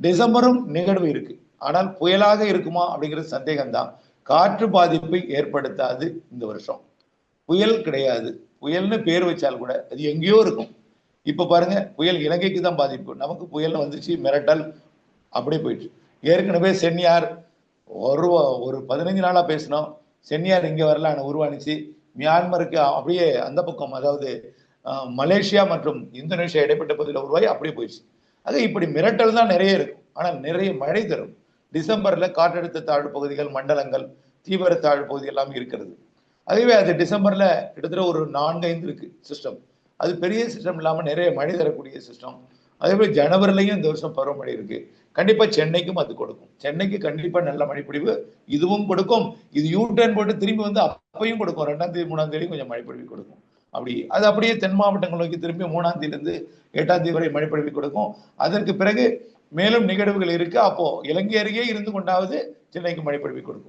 டிசம்பரும் நிகழ்வு இருக்கு. ஆனால் புயலாக இருக்குமா அப்படிங்கிறது சந்தேகம்தான். காற்று பாதிப்பை ஏற்படுத்தாது இந்த வருஷம். புயல் கிடையாது. புயல்னு பேர் வச்சால் கூட அது எங்கேயோ இருக்கும். இப்ப பாருங்க, புயல் இலங்கைக்கு தான் பாதிப்பு. நமக்கு புயல் வந்துச்சு, மிரட்டல் அப்படியே போயிடுச்சு. ஏற்கனவே சென்னியார் ஒரு ஒரு 15 நாளா பேசினோம். சென்னியார் இங்க வரல, உருவானிச்சு மியான்மருக்கு அப்படியே அந்த பக்கம், அதாவது மலேசியா மற்றும் இந்தோனேஷியா இடைப்பட்ட பகுதியில் உருவாகி அப்படியே போயிடுச்சு. அது இப்படி மிரட்டல் தான் நிறைய இருக்கும். ஆனால் நிறைய மழை தரும். டிசம்பர்ல காற்றழுத்த தாழ்வு பகுதிகள், மண்டலங்கள், தீவிர தாழ்வு பகுதி எல்லாம் இருக்கிறது. அதுவே அது டிசம்பர்ல கிட்டத்தட்ட ஒரு 4-5 இருக்கு சிஸ்டம். அது பெரிய சிஸ்டம் இல்லாம நிறைய மழை தரக்கூடிய சிஸ்டம். அதே போல ஜனவரிலையும் இந்த வருஷம் பருவமழை இருக்கு. கண்டிப்பா சென்னைக்கும் அது கொடுக்கும். சென்னைக்கு கண்டிப்பா நல்ல மழைப்பொழிவு இதுவும் கொடுக்கும். இது யூ டர்ன் போட்டு திரும்பி வந்து அப்பையும் கொடுக்கும். 2ஆம் தேதி 3ஆம் தேதி கொஞ்சம் மழைப்பொழிவு கொடுக்கும். அப்படி அது அப்படியே தென் மாவட்டங்கள் நோக்கி திரும்பி 3ஆம் தேதியிலிருந்து 8ஆம் தேதி வரை மழைப்பொழிவு கொடுக்கும். அதற்கு பிறகு மேலும் நிகழ்வுகள் இருக்கு. அப்போ இலங்கை அருகே இருந்து கொண்டாவது சென்னைக்கு மழைப்பொழிவு கொடுக்கும்.